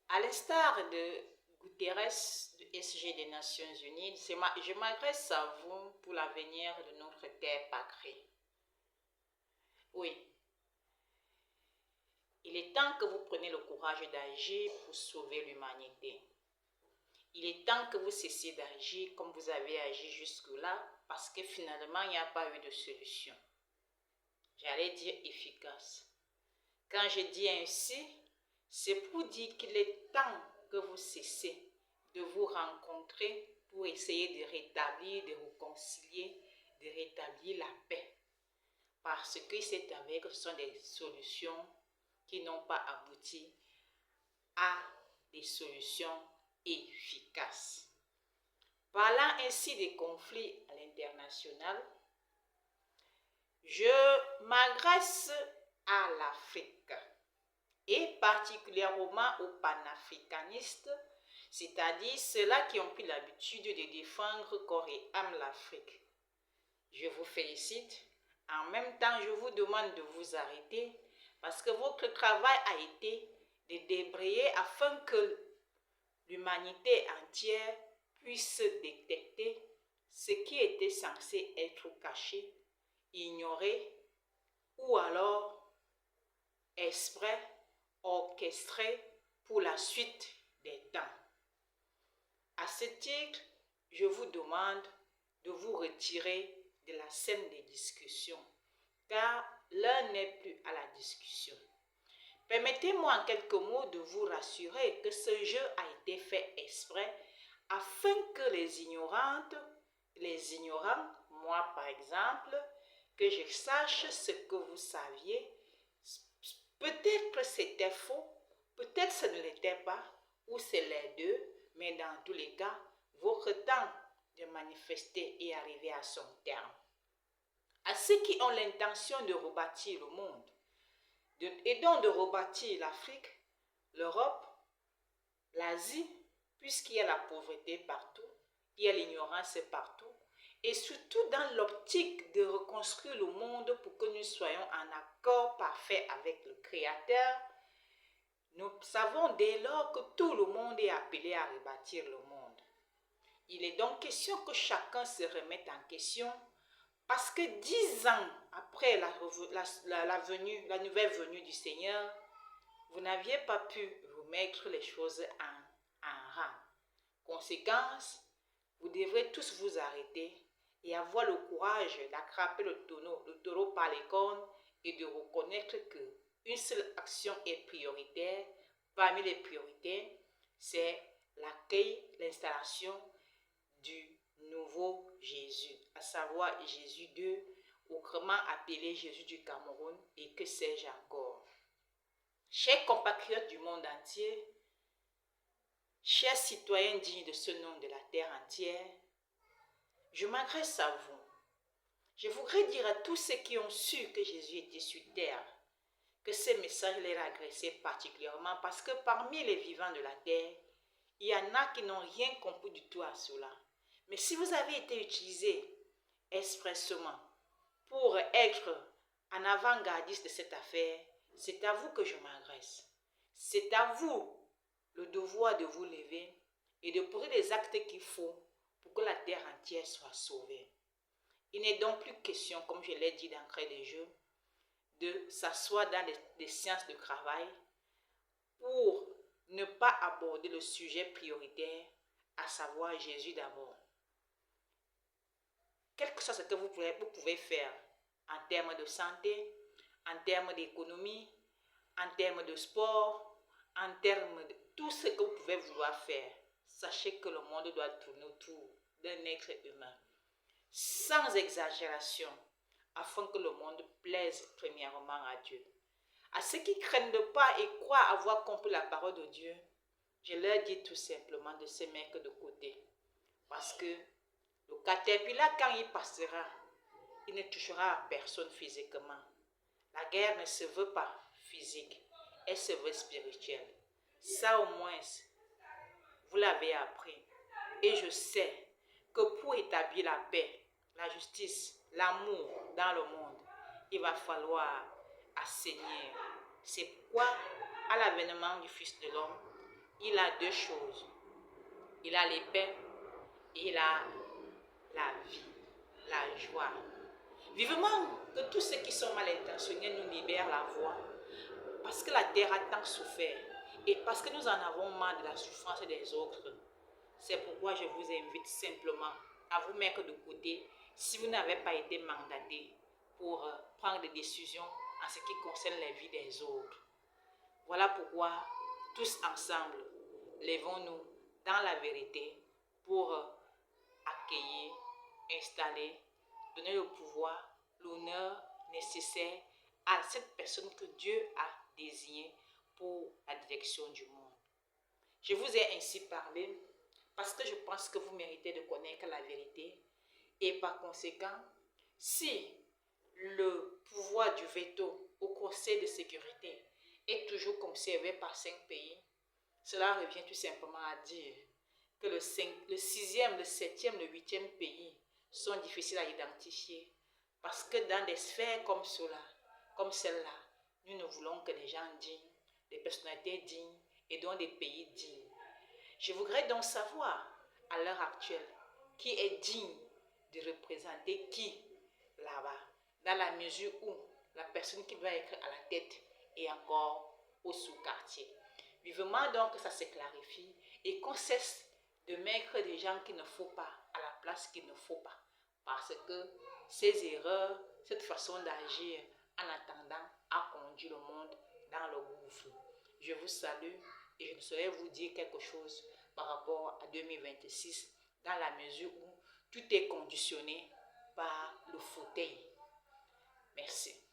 À l'instar de Guterres du SG des Nations Unies, je m'adresse à vous pour l'avenir de notre terre sacrée. Oui, il est temps que vous preniez le courage d'agir pour sauver l'humanité. Il est temps que vous cessiez d'agir comme vous avez agi jusque-là parce que finalement, il n'y a pas eu de solution. J'allais dire efficace. Quand je dis ainsi, c'est pour dire qu'il est temps que vous cessez de vous rencontrer pour essayer de rétablir, de réconcilier, de rétablir la paix. Parce que c'est avéré que ce sont des solutions qui n'ont pas abouti à des solutions efficaces. Parlant ainsi des conflits à l'international, je m'adresse à l'Afrique et particulièrement aux panafricanistes, c'est-à-dire ceux-là qui ont pris l'habitude de défendre corps et âme l'Afrique. Je vous félicite. En même temps, je vous demande de vous arrêter parce que votre travail a été de débrayer afin que l'humanité entière puisse détecter ce qui était censé être caché, ignoré ou alors exprès, orchestré pour la suite des temps. À ce titre, je vous demande de vous retirer de la scène des discussions, car l'heure n'est plus à la discussion. Permettez-moi en quelques mots de vous rassurer que ce jeu a été fait exprès afin que les ignorantes, les ignorants, moi par exemple, que je sache ce que vous saviez. Peut-être c'était faux, peut-être ce ne l'était pas, ou c'est les deux, mais dans tous les cas, votre temps de manifester est arrivé à son terme. À ceux qui ont l'intention de rebâtir le monde, et donc de rebâtir l'Afrique, l'Europe, l'Asie, puisqu'il y a la pauvreté partout, il y a l'ignorance partout, et surtout dans l'optique de reconstruire le monde pour que nous soyons en accord parfait avec le Créateur. Nous savons dès lors que tout le monde est appelé à rebâtir le monde. Il est donc question que chacun se remette en question parce que 10 ans après la nouvelle venue du Seigneur, vous n'aviez pas pu remettre les choses en rang. Conséquence, vous devrez tous vous arrêter et avoir le courage d'attraper le taureau par les cornes et de reconnaître qu'une seule action est prioritaire. Parmi les priorités, c'est l'accueil, l'installation du nouveau Jésus, à savoir Jésus II, autrement appelé Jésus du Cameroun, et que sais-je encore. Chers compatriotes du monde entier, chers citoyens dignes de ce nom de la terre entière, je m'adresse à vous. Je voudrais dire à tous ceux qui ont su que Jésus était sur terre, que ce message les a agressés particulièrement parce que parmi les vivants de la terre, il y en a qui n'ont rien compris du tout à cela. Mais si vous avez été utilisé expressément pour être en avant-gardiste de cette affaire, c'est à vous que je m'adresse. C'est à vous le devoir de vous lever et de poser les actes qu'il faut pour que la terre entière soit sauvée. Il n'est donc plus question, comme je l'ai dit d'entrée des jeux, de s'asseoir dans des séances de travail pour ne pas aborder le sujet prioritaire, à savoir Jésus d'abord. Quel que soit ce que vous pouvez faire en termes de santé, en termes d'économie, en termes de sport, en termes de tout ce que vous pouvez vouloir faire, sachez que le monde doit tourner autour d'un être humain, sans exagération, afin que le monde plaise premièrement à Dieu. À ceux qui craignent pas et croient avoir compris la parole de Dieu, je leur dis tout simplement de se mettre de côté. Parce que le caterpillar, quand il passera, il ne touchera à personne physiquement. La guerre ne se veut pas physique, elle se veut spirituelle. Ça au moins, vous l'avez appris. Et je sais que pour établir la paix, la justice, l'amour dans le monde, il va falloir assainir. C'est pourquoi, à l'avènement du Fils de l'homme, il a deux choses. Il a l'épée et il a la vie, la joie. Vivement que tous ceux qui sont mal intentionnés nous libèrent la voie. Parce que la terre a tant souffert et parce que nous en avons marre de la souffrance des autres. C'est pourquoi je vous invite simplement à vous mettre de côté si vous n'avez pas été mandaté pour prendre des décisions en ce qui concerne la vie des autres. Voilà pourquoi, tous ensemble, lèvons-nous dans la vérité pour accueillir, installer, donner le pouvoir, l'honneur nécessaire à cette personne que Dieu a désignée pour la direction du monde. Je vous ai ainsi parlé parce que je pense que vous méritez de connaître la vérité et par conséquent, si le pouvoir du veto au Conseil de sécurité est toujours conservé par 5 pays, cela revient tout simplement à dire que le 6e, le 7e, le 8e pays sont difficiles à identifier parce que dans des sphères comme celle-là, nous ne voulons que des gens dignes, des personnalités dignes et donc des pays dignes. Je voudrais donc savoir, à l'heure actuelle, qui est digne de représenter qui là-bas, dans la mesure où la personne qui doit être à la tête est encore au sous-quartier. Vivement donc que ça se clarifie et qu'on cesse de mettre des gens qu'il ne faut pas à la place qu'il ne faut pas. Parce que ces erreurs, cette façon d'agir en attendant a conduit le monde dans le gouffre. Je vous salue et je ne saurais vous dire quelque chose par rapport à 2026 dans la mesure où tout est conditionné par le fauteuil. Merci.